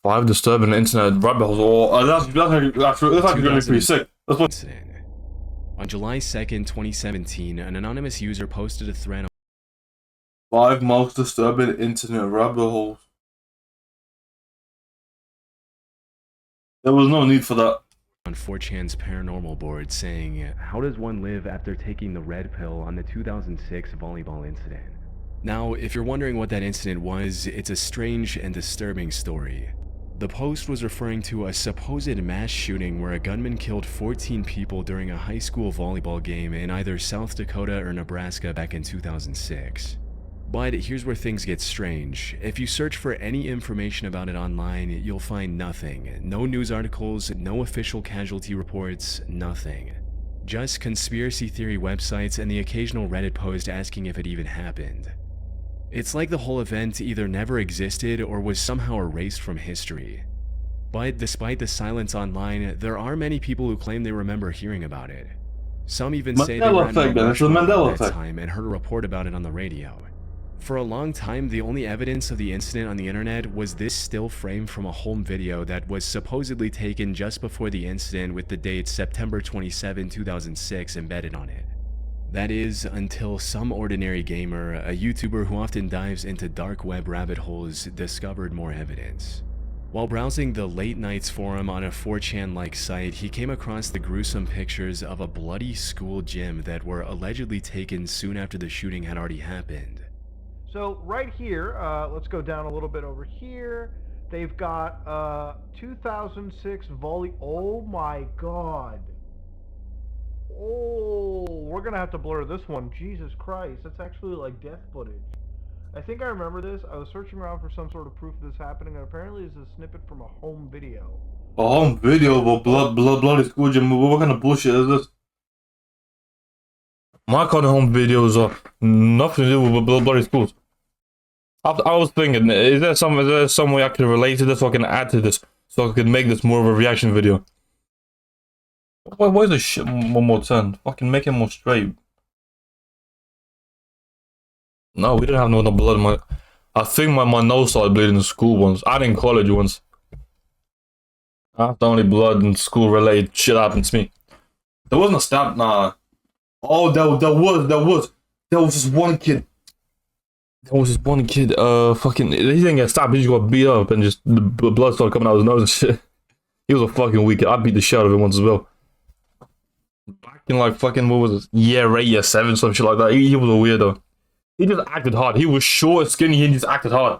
5 disturbing internet rabbit holes. Oh, that's actually going to be pretty sick. That's what. On July 2nd, 2017, an anonymous user posted a thread 5 most disturbing internet rabbit holes. There was no need for that. on 4chan's paranormal board saying, "How does one live after taking the red pill on the 2006 volleyball incident?" Now, if you're wondering what that incident was, it's a strange and disturbing story. The post was referring to a supposed mass shooting where a gunman killed 14 people during a high school volleyball game in either South Dakota or Nebraska back in 2006. But here's where things get strange. If you search for any information about it online, you'll find nothing. No news articles, no official casualty reports, nothing. Just conspiracy theory websites and the occasional Reddit post asking if it even happened. It's like the whole event either never existed or was somehow erased from history. But despite the silence online, there are many people who claim they remember hearing about it. Some even say they were at that time and heard a report about it on the radio. For a long time, the only evidence of the incident on the internet was this still frame from a home video that was supposedly taken just before the incident with the date September 27, 2006 embedded on it. That is, until some ordinary gamer, a YouTuber who often dives into dark web rabbit holes, discovered more evidence. While browsing the Late Nights forum on a 4chan-like site, he came across the gruesome pictures of a bloody school gym that were allegedly taken soon after the shooting had already happened. So right here, let's go down a little bit over here. They've got 2006 volley. Oh my god. Oh, we're gonna have to blur this one. Jesus Christ, that's actually like death footage. I think I remember this. I was searching around for some sort of proof of this happening, and apparently it's a snippet from a home video. A home video of a bloody school gym? What kind of bullshit is this? My kind of home videos are nothing to do with bloody schools. I was thinking, is there some way I can relate to this so I can add to this so I can make this more of a reaction video? Why is this shit one more turn? Fucking make it more straight. No, we didn't have no blood in my... I think my nose started bleeding in school once. I didn't college once. That's the only blood in school related shit happened to me. There wasn't a stab, nah. Oh, there was this one kid. There was this one kid, fucking, he didn't get stabbed, he just got beat up and just the blood started coming out of his nose and shit. He was a fucking weak kid. I beat the shit out of him once as well. Back in like fucking, what was it, year 8, year 7, some shit like that. He was a weirdo. He just acted hard. He was short, skinny, he just acted hard.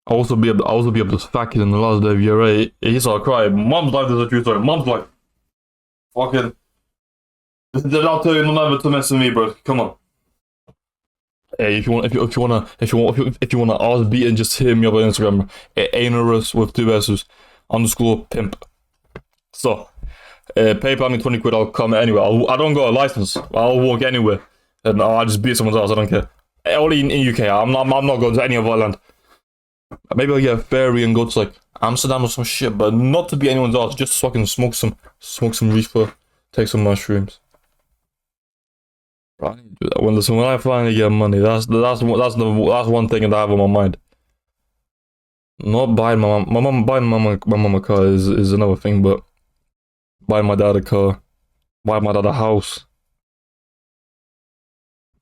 I also be up this fat kid in the last day of year 8. He started crying. Mom's life is a true story. Mom's life. Fucking. I'll tell you never to mess with me, bro. Come on. Hey, if you wanna ass beating, just hit me up on Instagram. Aynoras with 2 S's _pimp. So, PayPal me 20 quid. I'll come anywhere. I don't got a license. I'll walk anywhere, and I'll just beat someone's ass. I don't care. Only in UK. I'm not going to any other land. Maybe I'll get a ferry and go to like Amsterdam or some shit, but not to beat anyone's ass. Just so I can smoke some reefer, take some mushrooms. I need to do that. When I finally get money, that's one thing that I have on my mind. Not buying my mom a car is another thing, but buying my dad a car, buying my dad a house.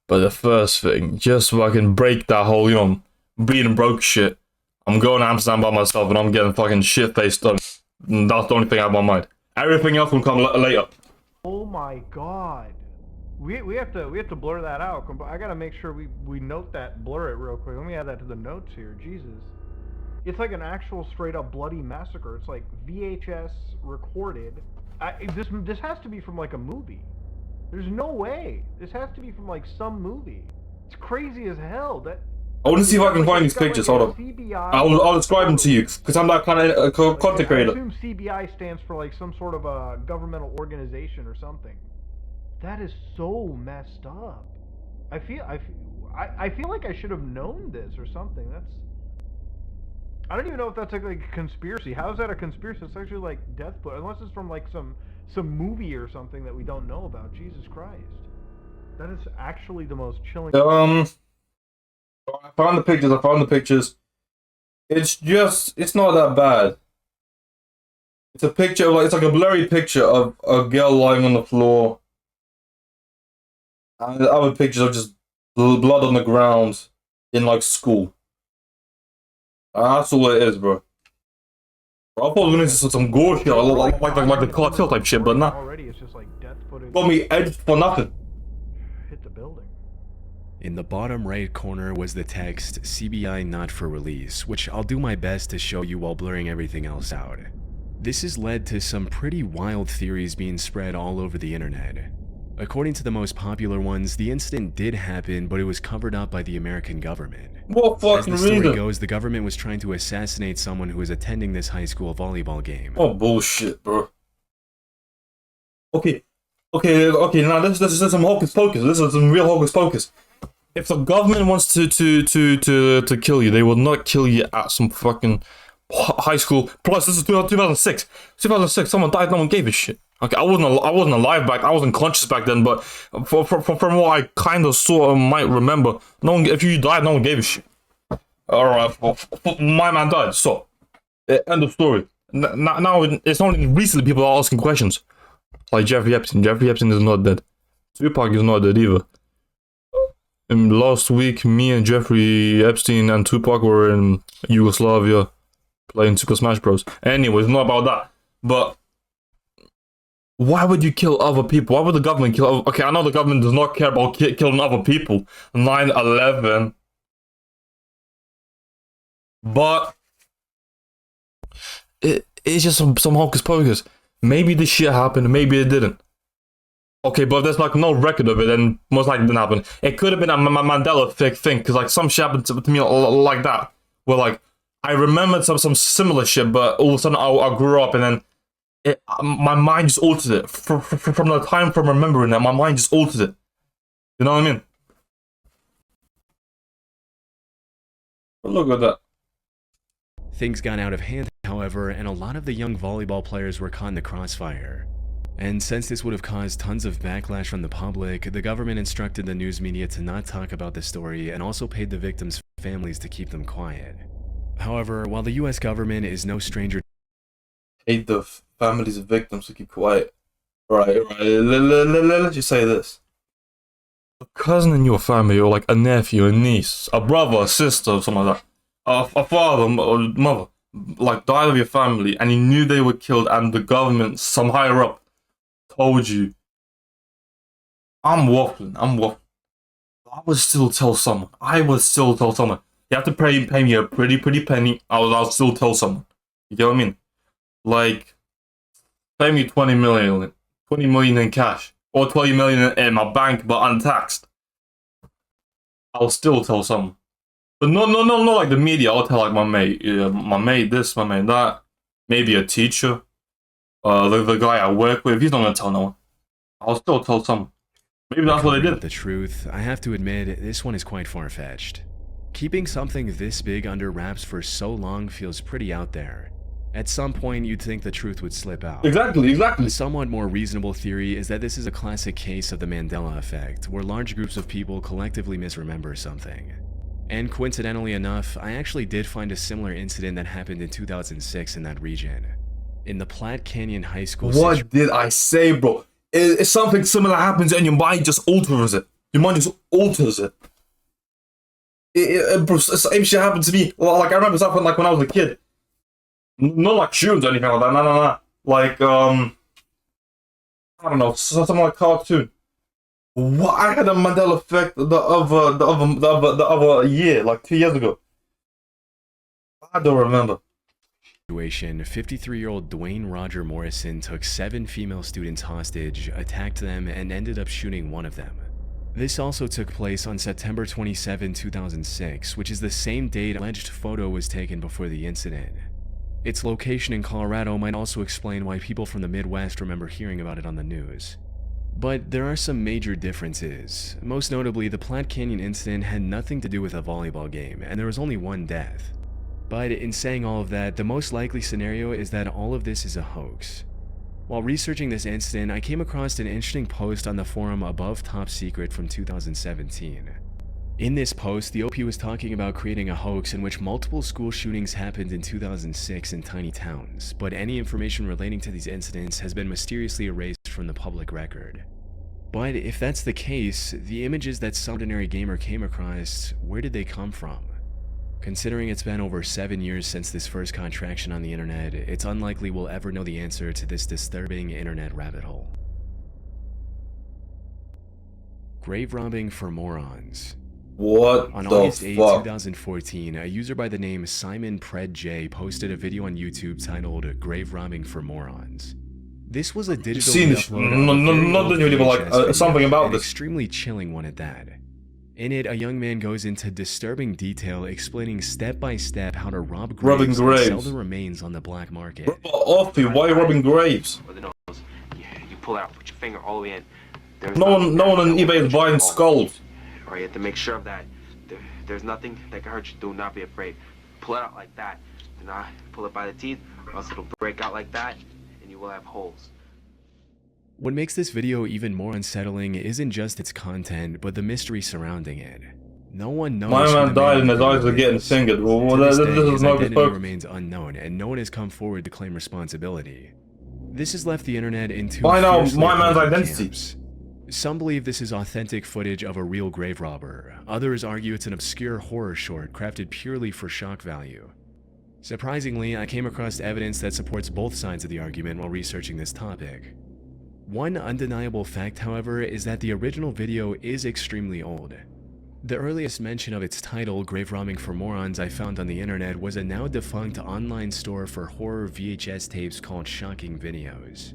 But the first thing, just so I can break that whole, being broke shit, I'm going to Amsterdam by myself and I'm getting fucking shit faced done. And that's the only thing I have on my mind. Everything else will come later. Oh my god. We have to blur that out. I gotta make sure we note that, blur it real quick. Let me add that to the notes here. Jesus, it's like an actual straight up bloody massacre. It's like VHS recorded. This has to be from like a movie. There's no way. This has to be from like some movie. It's crazy as hell. I want to see if I can find these pictures. Hold on. I'll describe them to you because I'm that kind of content creator. I assume CBI stands for like some sort of a governmental organization or something. That is so messed up. I feel like I should have known this or something. I don't even know if that's like a conspiracy. How is that a conspiracy? It's actually like death foot, unless it's from like some movie or something that we don't know about. Jesus Christ, that is actually the most chilling. I found the pictures. I found the pictures. It's not that bad. It's a picture, like it's like a blurry picture of a girl lying on the floor, and the other pictures are just blood on the ground in like school. That's all it is, bro. I thought it was gonna be some gore shit, like the cartel type shit, but nah. Already, it's just like death footage. Got me edged for nothing. Hit the building. In the bottom right corner was the text CBI not for release, which I'll do my best to show you while blurring everything else out. This has led to some pretty wild theories being spread all over the internet. According to the most popular ones, the incident did happen, but it was covered up by the American government. What fucking As the story reason? goes, the government was trying to assassinate someone who was attending this high school volleyball game. Oh bullshit, bro. Okay. Now this is some hocus pocus. This is some real hocus pocus. If the government wants to kill you, they will not kill you at some fucking high school. Plus, this is 2006. 2006, someone died. No one gave a shit. Okay, I wasn't alive back. I wasn't conscious back then. But from what I kind of sort of might remember, no one. If you died, no one gave a shit. All right, my man died. So, end of story. Now it's only recently people are asking questions. Like Jeffrey Epstein. Jeffrey Epstein is not dead. Tupac is not dead either. Last week, me and Jeffrey Epstein and Tupac were in Yugoslavia playing Super Smash Bros. Anyways, not about that. But why would you kill other people? Why would the government kill other... Okay, I know the government does not care about killing other people. 9/11. But it's just some hocus pocus. Maybe this shit happened, maybe it didn't. Okay, but there's like no record of it, and most likely it didn't happen. It could have been a Mandela effect thing, because like some shit happened to me like that, where like I remembered some similar shit, but all of a sudden I grew up, and then my mind just altered it. From the time from remembering that, my mind just altered it. You know what I mean? But look at that. Things got out of hand, however, and a lot of the young volleyball players were caught in the crossfire. And since this would have caused tons of backlash from the public, the government instructed the news media to not talk about the story and also paid the victims' families to keep them quiet. However, while the US government is no stranger Paid the families of victims to keep quiet. Right. Let's just say this. A cousin in your family, or like a nephew, a niece, a brother, a sister, something like that. A father or mother, like died of your family, and you knew they were killed, and the government, some higher up, told you. I'm waffling. I would still tell someone. You have to pay me a pretty penny. I'll still tell someone. You get what I mean? Like, pay me 20 million in cash, or 20 million in my bank, but untaxed. I'll still tell someone. But no, like the media. I'll tell like my mate this, my mate that, maybe a teacher, the guy I work with. He's not gonna tell no one. I'll still tell someone. Maybe that's what they did. The truth, I have to admit, this one is quite far-fetched. Keeping something this big under wraps for so long feels pretty out there. At some point, you'd think the truth would slip out. Exactly. A somewhat more reasonable theory is that this is a classic case of the Mandela effect, where large groups of people collectively misremember something. And coincidentally enough, I actually did find a similar incident that happened in 2006 in that region. In the Platte Canyon High School... What did I say, bro? If something similar happens and your mind just alters it. Your mind just alters it. Bro, same shit happened to me. Like, I remember something like when I was a kid. Not like shoes or anything like that. No. Like, I don't know, something like cartoon. What? I had a Mandela effect the other year, like 2 years ago. I don't remember. 53-year-old Dwayne Roger Morrison took 7 female students hostage, attacked them, and ended up shooting one of them. This also took place on September 27, 2006, which is the same date an alleged photo was taken before the incident. Its location in Colorado might also explain why people from the Midwest remember hearing about it on the news. But there are some major differences. Most notably, the Platte Canyon incident had nothing to do with a volleyball game, and there was only one death. But in saying all of that, the most likely scenario is that all of this is a hoax. While researching this incident, I came across an interesting post on the forum Above Top Secret from 2017. In this post, the OP was talking about creating a hoax in which multiple school shootings happened in 2006 in tiny towns, but any information relating to these incidents has been mysteriously erased from the public record. But if that's the case, the images that some ordinary gamer came across, where did they come from? Considering it's been over 7 years since this first contraction on the internet, it's unlikely we'll ever know the answer to this disturbing internet rabbit hole. Grave robbing for morons. What On the August 8, fuck? 2014, a user by the name Simon Pred J posted a video on YouTube titled Grave Robbing for Morons. This was a digital Seen this? upload of a very Not old the video, but like VHS video, something about an this. extremely chilling one at that. In it, a young man goes into disturbing detail explaining step by step how to rob Robbing graves and sell graves. the remains on the black market. Offie, why are you robbing graves? With the nose. You pull it out, put your finger all the way in. There's No one nothing on that eBay is will buying hurt you. skulls. Or you have to make sure of that. There's nothing that can hurt you. Do not be afraid. Pull it out like that. Do not pull it by the teeth, or else it'll break out like that, and you will have holes. What makes this video even more unsettling isn't just its content, but the mystery surrounding it. No one knows. My who man the died and his video eyes are getting is. fingered. Well, To this this day, is his not identity good. remains unknown, and no one has come forward to claim responsibility. This has left the internet in two Find out fiercely my man's opposing identity. camps. Some believe this is authentic footage of a real grave robber. Others argue it's an obscure horror short crafted purely for shock value. Surprisingly, I came across evidence that supports both sides of the argument while researching this topic. One undeniable fact, however, is that the original video is extremely old. The earliest mention of its title, Grave Robbing for Morons, I found on the internet was a now defunct online store for horror VHS tapes called Shocking Videos.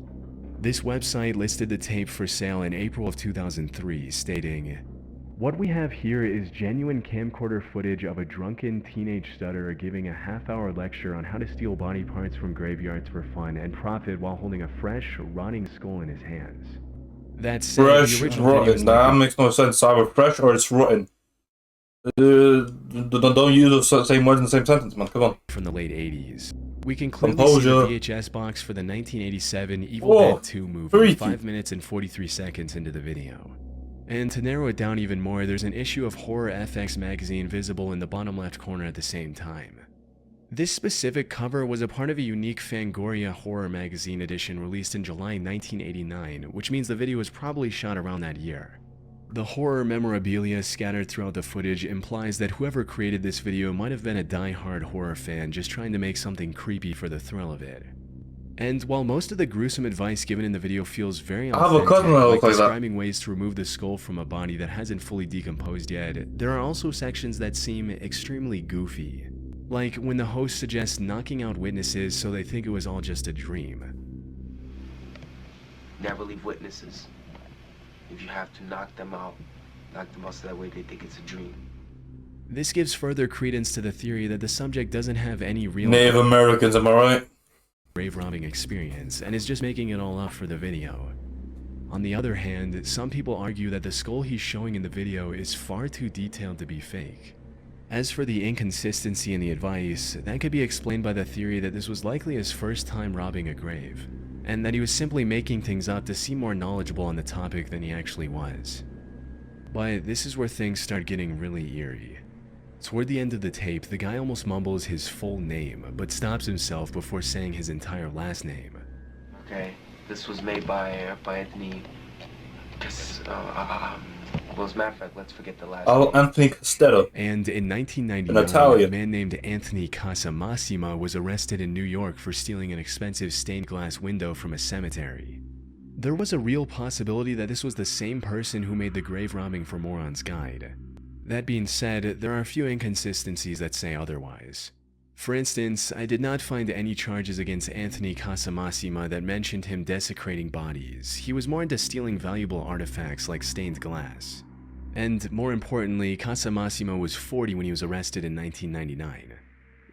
This website listed the tape for sale in April of 2003, stating, "What we have here is genuine camcorder footage of a drunken teenage stutterer giving a half-hour lecture on how to steal body parts from graveyards for fun and profit while holding a fresh, rotting skull in his hands." That said, Fresh, the original video is rotten. That likely makes no sense. Either fresh or it's rotten. Don't use the same words in the same sentence, man. Come on. from the late 80s. We can clearly Composure. see the VHS box for the 1987 Evil Whoa, Dead 2 movie freaky. 5 minutes and 43 seconds into the video. And to narrow it down even more, there's an issue of Horror FX magazine visible in the bottom left corner at the same time. This specific cover was a part of a unique Fangoria horror magazine edition released in July 1989, which means the video was probably shot around that year. The horror memorabilia scattered throughout the footage implies that whoever created this video might have been a die-hard horror fan just trying to make something creepy for the thrill of it. And while most of the gruesome advice given in the video feels very I have a authentic, cousin that like looks like that. describing ways to remove the skull from a body that hasn't fully decomposed yet, there are also sections that seem extremely goofy. Like when the host suggests knocking out witnesses so they think it was all just a dream. Never leave witnesses. If you have to knock them out so that way they think it's a dream. This gives further credence to the theory that the subject doesn't have any real Native Americans, am I right? grave robbing experience and is just making it all up for the video. On the other hand, some people argue that the skull he's showing in the video is far too detailed to be fake. As for the inconsistency in the advice, that could be explained by the theory that this was likely his first time robbing a grave, and that he was simply making things up to seem more knowledgeable on the topic than he actually was. But this is where things start getting really eerie. Toward the end of the tape, the guy almost mumbles his full name, but stops himself before saying his entire last name. Okay, this was made by Anthony. Well, as a matter of fact, let's forget the last name. Anthony Costello. And in 1999, An Italian. a man named Anthony Casamassima was arrested in New York for stealing an expensive stained glass window from a cemetery. There was a real possibility that this was the same person who made the Grave Robbing for Morons guide. That being said, there are a few inconsistencies that say otherwise. For instance, I did not find any charges against Anthony Casamassima that mentioned him desecrating bodies. He was more into stealing valuable artifacts like stained glass. And more importantly, Casamassima was 40 when he was arrested in 1999.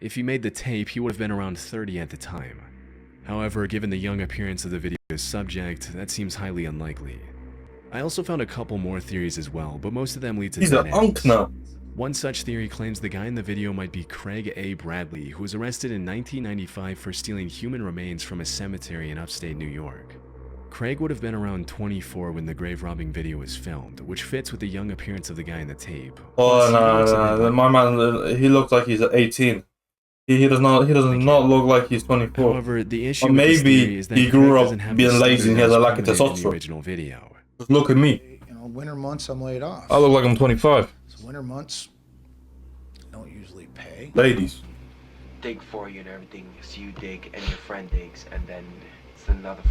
If he made the tape, he would have been around 30 at the time. However, given the young appearance of the video's subject, that seems highly unlikely. I also found a couple more theories as well, but most of them lead to He's dead an ends. unk now. One such theory claims the guy in the video might be Craig A. Bradley, who was arrested in 1995 for stealing human remains from a cemetery in upstate New York. Craig would have been around 24 when the grave robbing video was filmed, which fits with the young appearance of the guy in the tape. Oh, Plus, he looks like no. My man, he looks like he's 18. He does not look like he's 24. However, the issue Or with this maybe theory is that he Craig grew up doesn't have being the lazy and he has a stutter lack of that was prominent in the testosterone. original video. Just look at me. You know, winter months I'm laid off. I look like I'm 25. So winter months don't usually pay. Ladies. Dig for you and everything. So you dig and your friend digs, and then it's another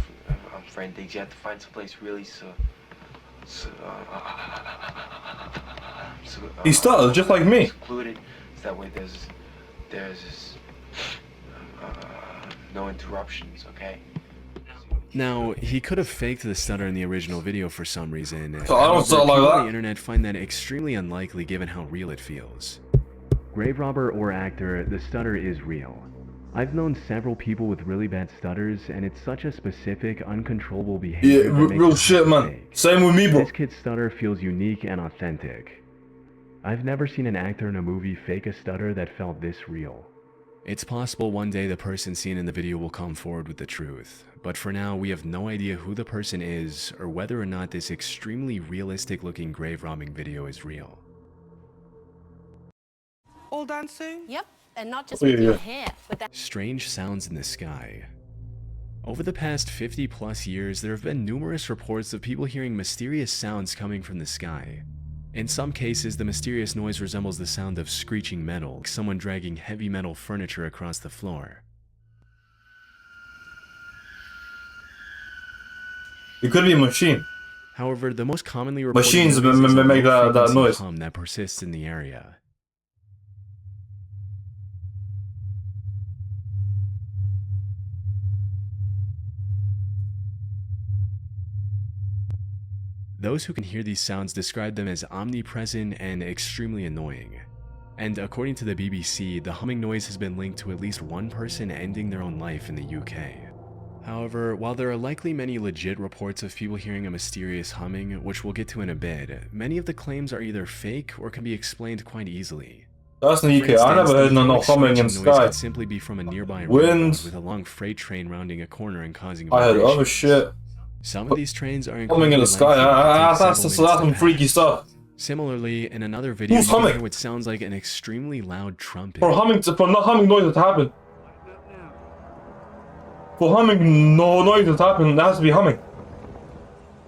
friend digs. You have to find someplace really He stutters just like me. secluded, so that way there's no interruptions. Okay. Now, he could have faked the stutter in the original video for some reason. So I don't stutter like people that. on the internet find that extremely unlikely given how real it feels. Grave robber or actor, the stutter is real. I've known several people with really bad stutters, and it's such a specific, uncontrollable behavior. Yeah, that makes real it shit, hard to man. fake. Same with me, bro. This kid's stutter feels unique and authentic. I've never seen an actor in a movie fake a stutter that felt this real. It's possible one day the person seen in the video will come forward with the truth, but for now we have no idea who the person is or whether or not this extremely realistic looking grave robbing video is real. All done soon? Yep, and not just Oh, with yeah. your hair, with that. Strange sounds in the sky. Over the past 50 plus years, there have been numerous reports of people hearing mysterious sounds coming from the sky. In some cases, the mysterious noise resembles the sound of screeching metal, like someone dragging heavy metal furniture across the floor. It could be a machine. However, the most commonly reported Machines noise is a make that low-frequency noise. hum that persists in the area. Those who can hear these sounds describe them as omnipresent and extremely annoying. And according to the BBC, the humming noise has been linked to at least one person ending their own life in the UK. However, while there are likely many legit reports of people hearing a mysterious humming, which we'll get to in a bit, many of the claims are either fake or can be explained quite easily. That's in the For UK. I instance, never heard the no atomic humming in screeching noise sky. could simply be from a nearby Wind. road with a long freight train rounding a corner and causing I heard other vibrations. shit. Some of these trains are Humming in the sky. That's some freaky stuff. Similarly, in another video, Who's you can humming? hear what sounds like an extremely loud trumpet. For not humming noise to happen. For humming no noise to happen, there has to be humming.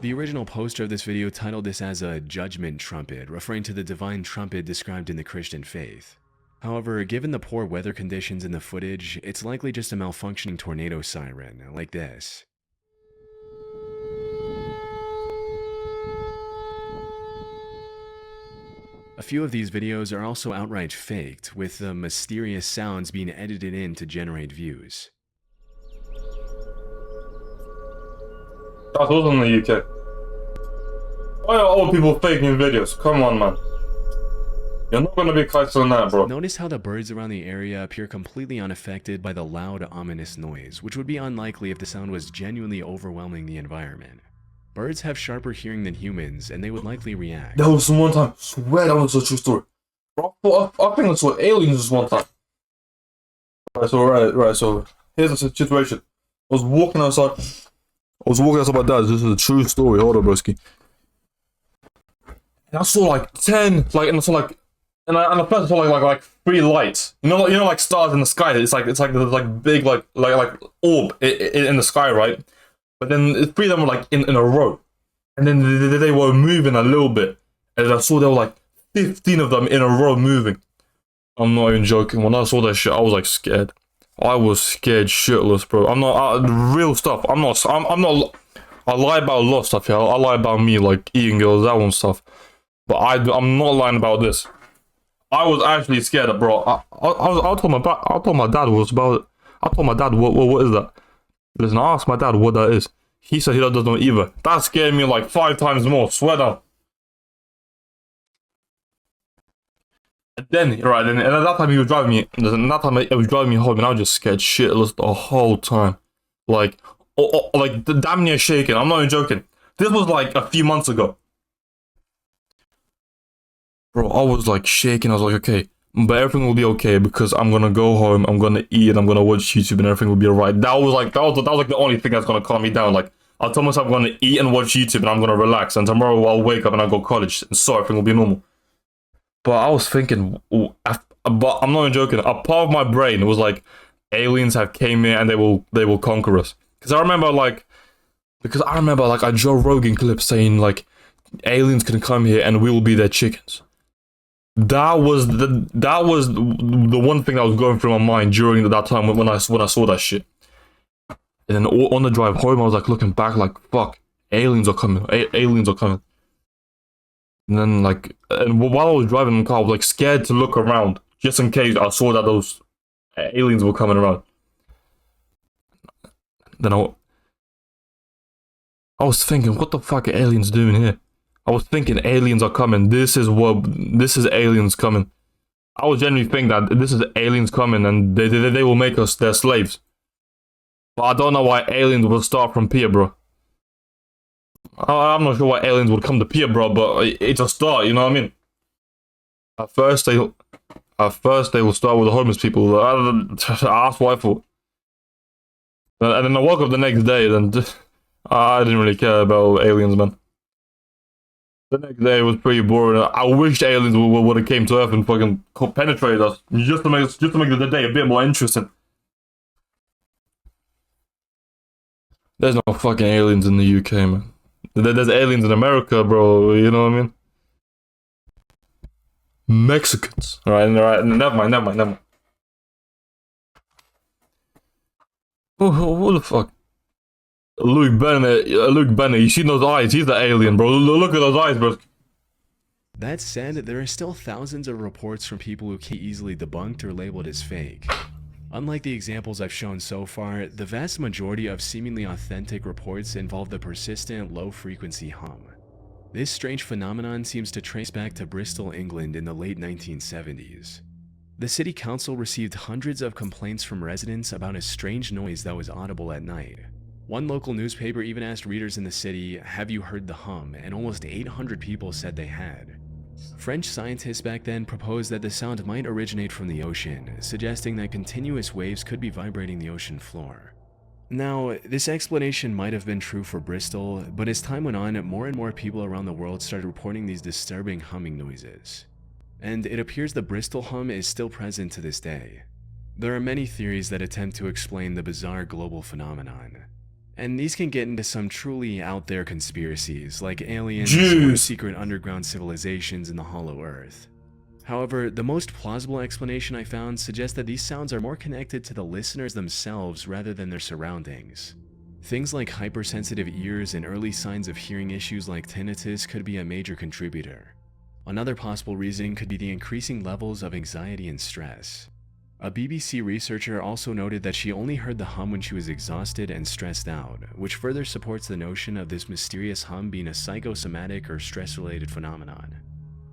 The original poster of this video titled this as a judgment trumpet, referring to the divine trumpet described in the Christian faith. However, given the poor weather conditions in the footage, it's likely just a malfunctioning tornado siren, like this. A few of these videos are also outright faked, with the mysterious sounds being edited in to generate views. That's also in the UK. Why are old people faking videos? Come on, man. You're not gonna be Christ on that, bro. Notice how the birds around the area appear completely unaffected by the loud, ominous noise, which would be unlikely if the sound was genuinely overwhelming the environment. Birds have sharper hearing than humans, and they would likely react. There was one time, swear that was a true story. Bro, I think I saw aliens this one time. Right, so here's the situation. I was walking outside my dad. This is a true story. Hold on, broski. And I saw like 10, and I saw like, and I first saw like 3 lights. You know, like stars in the sky. It's like there's big like orb in the sky, right? But then 3 of them were like in a row, and then they were moving a little bit, and I saw there were like 15 of them in a row moving. I'm not even joking. When I saw that shit, I was like scared. I was scared shitless, bro. I'm not real stuff. I'm not. I lie about a lot of stuff. Yeah, I lie about me like eating girls, that one stuff. But I'm not lying about this. I was actually scared, bro. I told my dad what about it. I told my dad what is that? Listen, I asked my dad what that is. He said he doesn't know either. That scared me like 5 times more. Swear down. And then, right, and at that time he was driving me. And that time he was driving me home, and I was just scared shitless the whole time. Like damn near shaking. I'm not even joking. This was like a few months ago. Bro, I was like shaking. I was like, okay, but everything will be okay because I'm gonna go home, I'm gonna eat, I'm gonna watch YouTube, and everything will be alright. That was like the only thing that's gonna calm me down. Like, I told myself I'm gonna eat and watch YouTube and I'm gonna relax, and tomorrow I'll wake up and I'll go to college, and so everything will be normal. But I was thinking, but I'm not even joking. A part of my brain was like, aliens have came here and they will conquer us. Because I remember like a Joe Rogan clip saying like, aliens can come here and we will be their chickens. That was the one thing that was going through my mind during that time when I saw that shit. And then on the drive home, I was like looking back, like, fuck, aliens are coming, aliens are coming. And then while I was driving in the car, I was like scared to look around just in case I saw that those aliens were coming around. Then I was thinking, what the fuck are aliens doing here? I was thinking aliens are coming. This is aliens coming. I was genuinely thinking that this is aliens coming and they will make us their slaves. But I don't know why aliens will start from Peterborough. I'm not sure why aliens would come to Peterborough, but it's a start, you know what I mean? At first they will start with the homeless people. That's what I thought. And then I woke up the next day, then I didn't really care about aliens, man. The next day was pretty boring. I wished aliens would have came to Earth and fucking penetrated us, just to make the day a bit more interesting. There's no fucking aliens in the UK, man. There's aliens in America, bro. You know what I mean? Mexicans. Alright, never mind. What the fuck? Luke Bennett, you see those eyes? He's the alien, bro. Look at those eyes, bro. That said, there are still thousands of reports from people who can't easily debunked or labeled as fake. Unlike the examples I've shown so far, the vast majority of seemingly authentic reports involve the persistent low-frequency hum. This strange phenomenon seems to trace back to Bristol, England in the late 1970s. The city council received hundreds of complaints from residents about a strange noise that was audible at night. One local newspaper even asked readers in the city, "Have you heard the hum?" and almost 800 people said they had. French scientists back then proposed that the sound might originate from the ocean, suggesting that continuous waves could be vibrating the ocean floor. Now, this explanation might have been true for Bristol, but as time went on, more and more people around the world started reporting these disturbing humming noises. And it appears the Bristol hum is still present to this day. There are many theories that attempt to explain the bizarre global phenomenon. And these can get into some truly out there conspiracies, like aliens or secret underground civilizations in the hollow earth. However, the most plausible explanation I found suggests that these sounds are more connected to the listeners themselves rather than their surroundings. Things like hypersensitive ears and early signs of hearing issues like tinnitus could be a major contributor. Another possible reason could be the increasing levels of anxiety and stress. A BBC researcher also noted that she only heard the hum when she was exhausted and stressed out, which further supports the notion of this mysterious hum being a psychosomatic or stress-related phenomenon.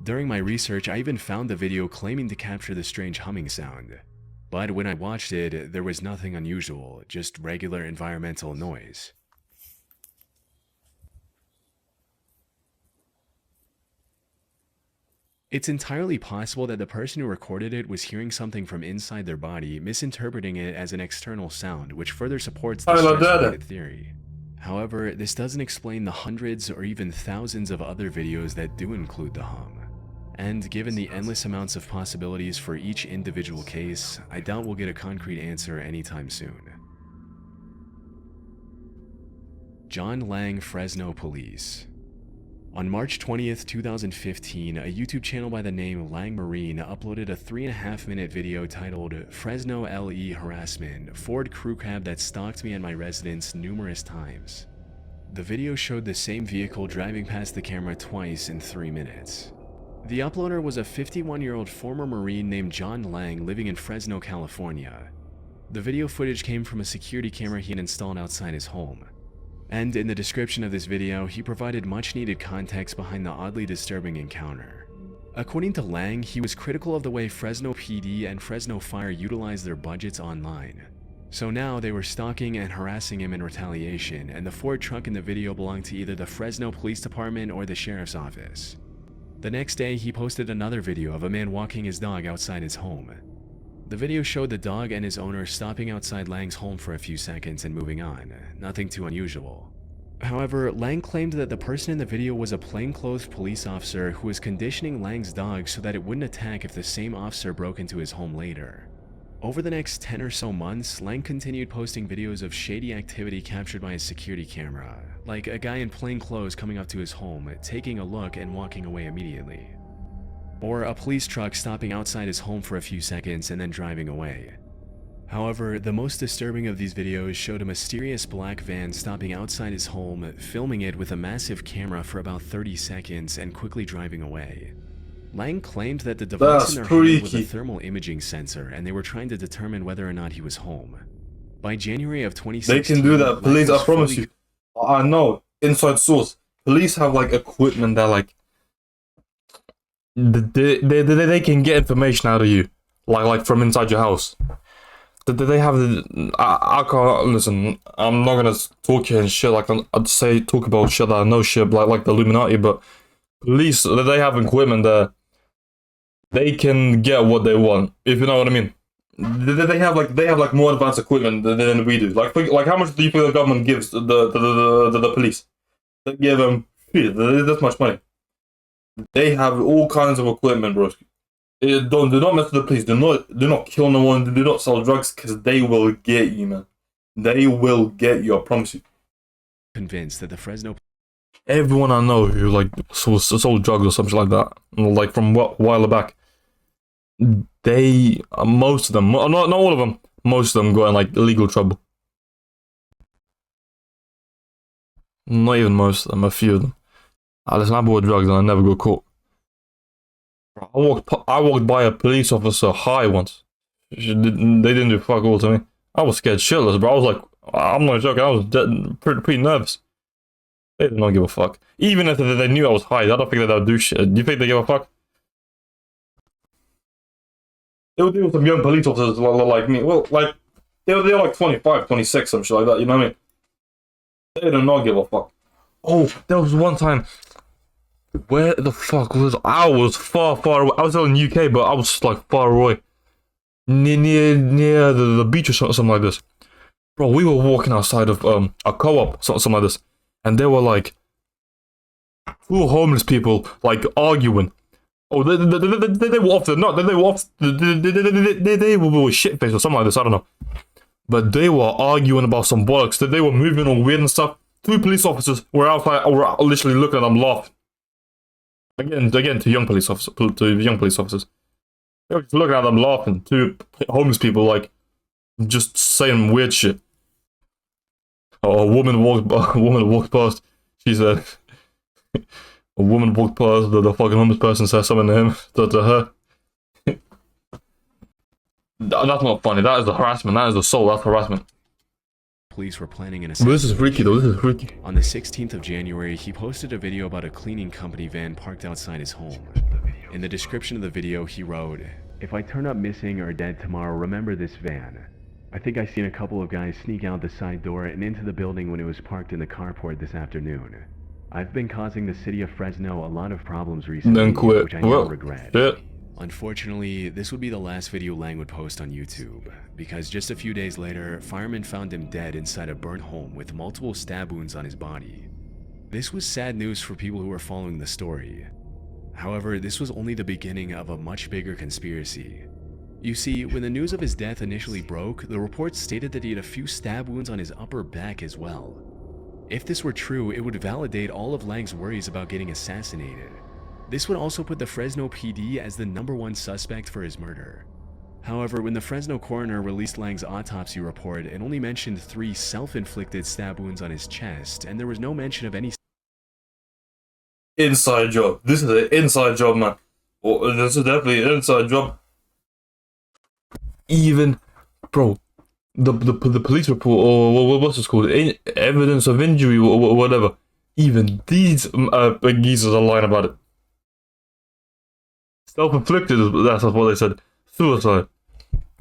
During my research, I even found the video claiming to capture the strange humming sound. But when I watched it, there was nothing unusual, just regular environmental noise. It's entirely possible that the person who recorded it was hearing something from inside their body, misinterpreting it as an external sound, which further supports the stress-related theory. However, this doesn't explain the hundreds or even thousands of other videos that do include the hum. And given the endless amounts of possibilities for each individual case, I doubt we'll get a concrete answer anytime soon. John Lang Fresno Police. On March 20th, 2015, a YouTube channel by the name Lang Marine uploaded a 3.5-minute video titled "Fresno LE Harassment, Ford Crew Cab that stalked me at my residence numerous times." The video showed the same vehicle driving past the camera twice in 3 minutes. The uploader was a 51-year-old former Marine named John Lang living in Fresno, California. The video footage came from a security camera he had installed outside his home. And in the description of this video, he provided much-needed context behind the oddly disturbing encounter. According to Lang, he was critical of the way Fresno PD and Fresno Fire utilized their budgets online. So now they were stalking and harassing him in retaliation, and the Ford truck in the video belonged to either the Fresno Police Department or the Sheriff's Office. The next day, he posted another video of a man walking his dog outside his home. The video showed the dog and his owner stopping outside Lang's home for a few seconds and moving on, nothing too unusual. However, Lang claimed that the person in the video was a plainclothes police officer who was conditioning Lang's dog so that it wouldn't attack if the same officer broke into his home later. Over the next 10 or so months, Lang continued posting videos of shady activity captured by his security camera, like a guy in plain clothes coming up to his home, taking a look and walking away immediately. Or a police truck stopping outside his home for a few seconds and then driving away. However, the most disturbing of these videos showed a mysterious black van stopping outside his home, filming it with a massive camera for about 30 seconds and quickly driving away. Lang claimed that the device in their hand was a thermal imaging sensor and they were trying to determine whether or not he was home. By January of 2016, they can do that. Police, I promise you. I know. Inside source. Police have like equipment that like they can get information out of you, like from inside your house. They have the. I can't listen. I'm not gonna talk here and shit. Like I'd say talk about shit that I know shit like the Illuminati, but police they have equipment that they can get what they want, if you know what I mean. They have like more advanced equipment than we do. Like how much do you think the government gives the police? They give them that much money. They have all kinds of equipment, bro. Do not mess with the police. Do not kill no one. Do not sell drugs, because they will get you, man. They will get you. I promise you. Convinced that the Fresno. Everyone I know who like sold drugs or something like that, like from a while back, they most of them, not all of them, most of them got in like illegal trouble. Not even most of them, a few of them. Listen, I bought drugs and I never got caught. I walked by a police officer high once. They didn't do fuck all to me. I was scared shitless, bro. I was like, I'm not joking. I was pretty nervous. They did not give a fuck. Even if they knew I was high, I don't think that they would do shit. Do you think they give a fuck? They would deal with some young police officers like me. Well, like they're like 25, 26, some shit like that. You know what I mean? They do not give a fuck. Oh, there was one time. Where the fuck was I? Was far away. I was in the UK, but I was like far away, near the beach or something like this. Bro, we were walking outside of a co-op, something like this, and there were like 2 homeless people like arguing. Oh, they were off the nut. They were off. They were shit faced or something like this. I don't know, but they were arguing about some bollocks. That they were moving all weird and stuff. 2 police officers were outside, were literally looking at them laughing. Again, to young police officers. They were just looking at them laughing. 2 homeless people like just saying weird shit. A woman walked past. She said, a woman walked past. The fucking homeless person said something to him, to her. That's not funny. That is the harassment. That is assault. That's harassment. Police were planning an assassination. This is freaky though. This is freaky. On the 16th of January, he posted a video about a cleaning company van parked outside his home. In the description of the video, he wrote, "If I turn up missing or dead tomorrow, remember this van. I think I seen a couple of guys sneak out the side door and into the building when it was parked in the carport this afternoon. I've been causing the city of Fresno a lot of problems recently, then quit. which I now regret." Shit. Unfortunately, this would be the last video Lang would post on YouTube, because just a few days later, firemen found him dead inside a burnt home with multiple stab wounds on his body. This was sad news for people who were following the story. However, this was only the beginning of a much bigger conspiracy. You see, when the news of his death initially broke, the reports stated that he had a few stab wounds on his upper back as well. If this were true, it would validate all of Lang's worries about getting assassinated. This would also put the Fresno PD as the #1 suspect for his murder. However, when the Fresno coroner released Lang's autopsy report, it only mentioned 3 self-inflicted stab wounds on his chest, and there was no mention of any inside job. This is an inside job, man. Oh, this is definitely an inside job. Even, bro, the police report, or what's it called? Evidence of injury, or whatever. Even these geezers are lying about it. Self-inflicted, that's what they said. Suicide.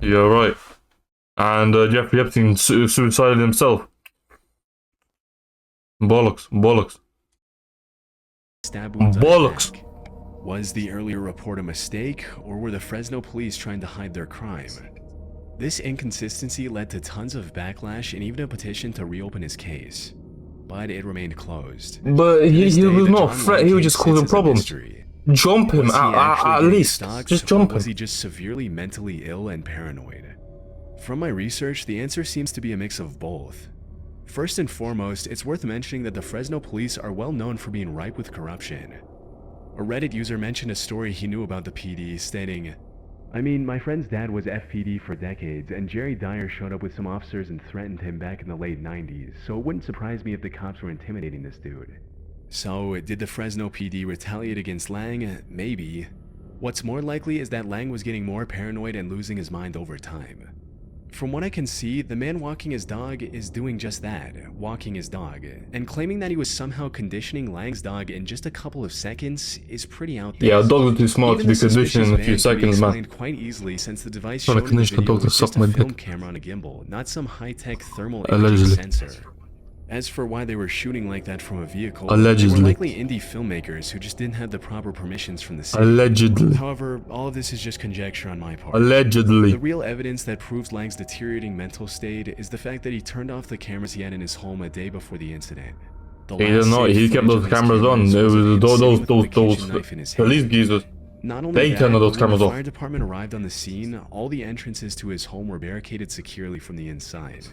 Yeah, right. And Jeffrey Epstein suicided himself. Bollocks. Stab wounds on his back. Was the earlier report a mistake, or were the Fresno police trying to hide their crime? This inconsistency led to tons of backlash and even a petition to reopen his case. but it remained closed. But To he this day, was the not a John threat, Wayne he was case just causing sits as a problems. mystery. Jump him Was he actually at getting least. stalked, Just or jump was him. he just severely mentally ill and paranoid? From my research, the answer seems to be a mix of both. First and foremost, it's worth mentioning that the Fresno police are well known for being ripe with corruption. A Reddit user mentioned a story he knew about the PD, stating, "I mean, my friend's dad was FPD for decades, and Jerry Dyer showed up with some officers and threatened him back in the late 90s, so it wouldn't surprise me if the cops were intimidating this dude." So, did the Fresno PD retaliate against Lang? Maybe. What's more likely is that Lang was getting more paranoid and losing his mind over time. From what I can see, the man walking his dog is doing just that, walking his dog, and claiming that he was somehow conditioning Lang's dog in just a couple of seconds is pretty out there. Yeah, dogs are too smart to be conditioned in a few seconds, man. Quite easily, since the device Trying to shown in the condition a video dog to was just suck my a film dick. camera on a gimbal, not some high-tech thermal Allegedly. imaging sensor. As for why they were shooting like that from a vehicle, Allegedly. they were likely indie filmmakers who just didn't have the proper permissions from the city. Allegedly. However, all of this is just conjecture on my part. Allegedly. The real evidence that proves Lang's deteriorating mental state is the fact that he turned off the cameras he had in his home a day before the incident. The He last didn't know, saved he kept footage those of his cameras on. It of was him sitting those with the kitchen knife in his hand. police geezers. Not only They that, turned those but when cameras the off. fire department arrived on the scene, all the entrances to his home were barricaded securely from the inside.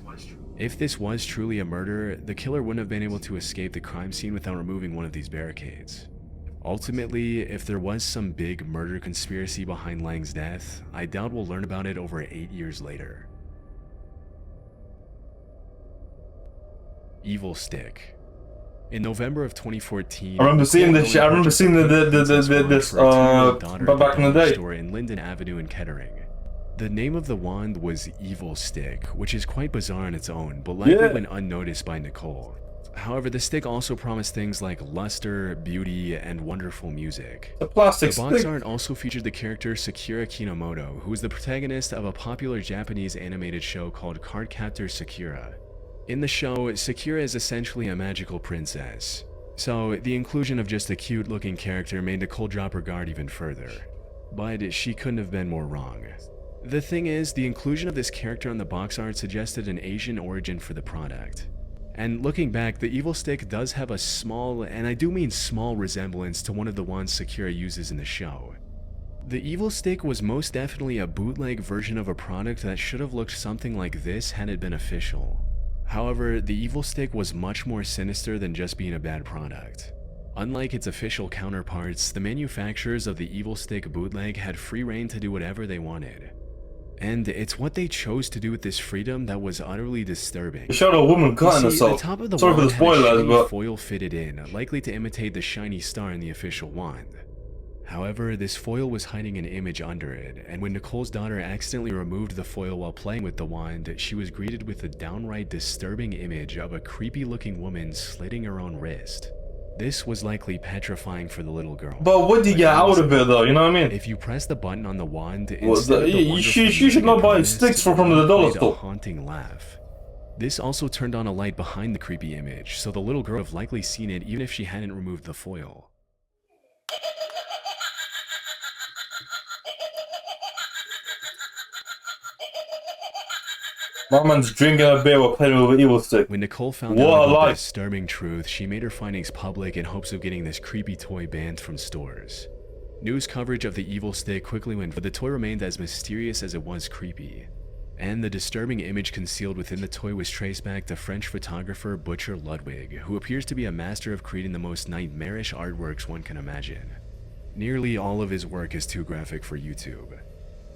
If this was truly a murder, the killer wouldn't have been able to escape the crime scene without removing one of these barricades. Ultimately, if there was some big murder conspiracy behind Lang's death, I doubt we'll learn about it over 8 years later. Evil Stick. In November of 2014, I remember seeing this shit. I remember seeing this back in the day. Store in Linden Avenue in Kettering. The name of the wand was Evil Stick, which is quite bizarre on its own, but likely went unnoticed by Nicole. However, the stick also promised things like luster, beauty, and wonderful music. The plastic The box stick. art also featured the character Sakura Kinomoto, who was the protagonist of a popular Japanese animated show called Cardcaptor Sakura. In the show, Sakura is essentially a magical princess. So, the inclusion of just a cute-looking character made Nicole drop her guard even further. But she couldn't have been more wrong. The thing is, the inclusion of this character on the box art suggested an Asian origin for the product. And looking back, the Evil Stick does have a small, and I do mean small, resemblance to one of the wands Sakura uses in the show. The Evil Stick was most definitely a bootleg version of a product that should have looked something like this had it been official. However, the Evil Stick was much more sinister than just being a bad product. Unlike its official counterparts, the manufacturers of the Evil Stick bootleg had free reign to do whatever they wanted. And it's what they chose to do with this freedom that was utterly disturbing. They showed a woman cutting You see, the herself. top of the Sorry for wand the had a spoilers, shiny but foil fitted in, likely to imitate the shiny star in the official wand. However, this foil was hiding an image under it, and when Nicole's daughter accidentally removed the foil while playing with the wand, she was greeted with a downright disturbing image of a creepy-looking woman slitting her own wrist. This was likely petrifying for the little girl. But what did you get out of it though? You know what I mean? If you press the button on the wand, Well, instead of the you wonderful should music not it buy promised, sticks from the it dollar played a store. haunting laugh. This also turned on a light behind the creepy image, so the little girl would have likely seen it even if she hadn't removed the foil. My man's drinking a beer while playing with an Evil Stick. When Nicole found What out a about the life. disturbing truth, she made her findings public in hopes of getting this creepy toy banned from stores. News coverage of the Evil Stick quickly went, but the toy remained as mysterious as it was creepy. And the disturbing image concealed within the toy was traced back to French photographer Butcher Ludwig, who appears to be a master of creating the most nightmarish artworks one can imagine. Nearly all of his work is too graphic for YouTube.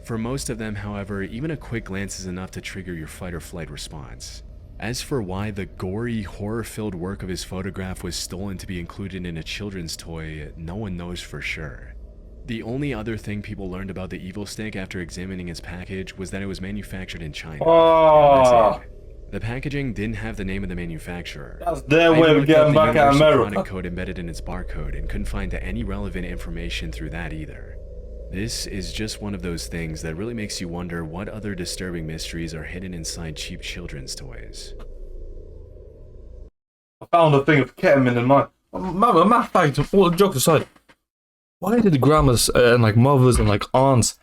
For most of them, however, even a quick glance is enough to trigger your fight or flight response. As for why the gory, horror-filled work of his photograph was stolen to be included in a children's toy, no one knows for sure. The only other thing people learned about the Evil Stick after examining its package was that it was manufactured in China. Oh, That's it. The packaging didn't have the name of the manufacturer. that's their I way of looked up getting the back at universal America. product code embedded in its barcode and couldn't find any relevant information through that either. This is just one of those things that really makes you wonder what other disturbing mysteries are hidden inside cheap children's toys. I found a thing of ketamine in mine. Matter of fact, all jokes aside, why did grandmas and like mothers and like aunts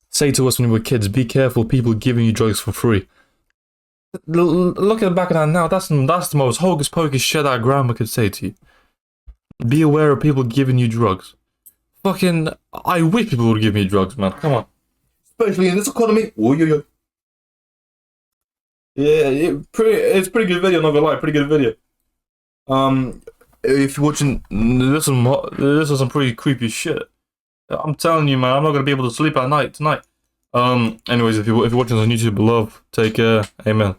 say to us when we were kids, be careful people giving you drugs for free? Looking back at that now, that's the most hocus pocus shit our grandma could say to you. Be aware of people giving you drugs. Fucking, I wish people would give me drugs, man. Come on. Especially in this economy. Oh, yeah. Yeah, it's pretty good video, not gonna lie, pretty good video. If you're watching, this is some pretty creepy shit. I'm telling you, man, I'm not gonna be able to sleep at night tonight. Anyways, if you're watching this on YouTube, love, take care, amen.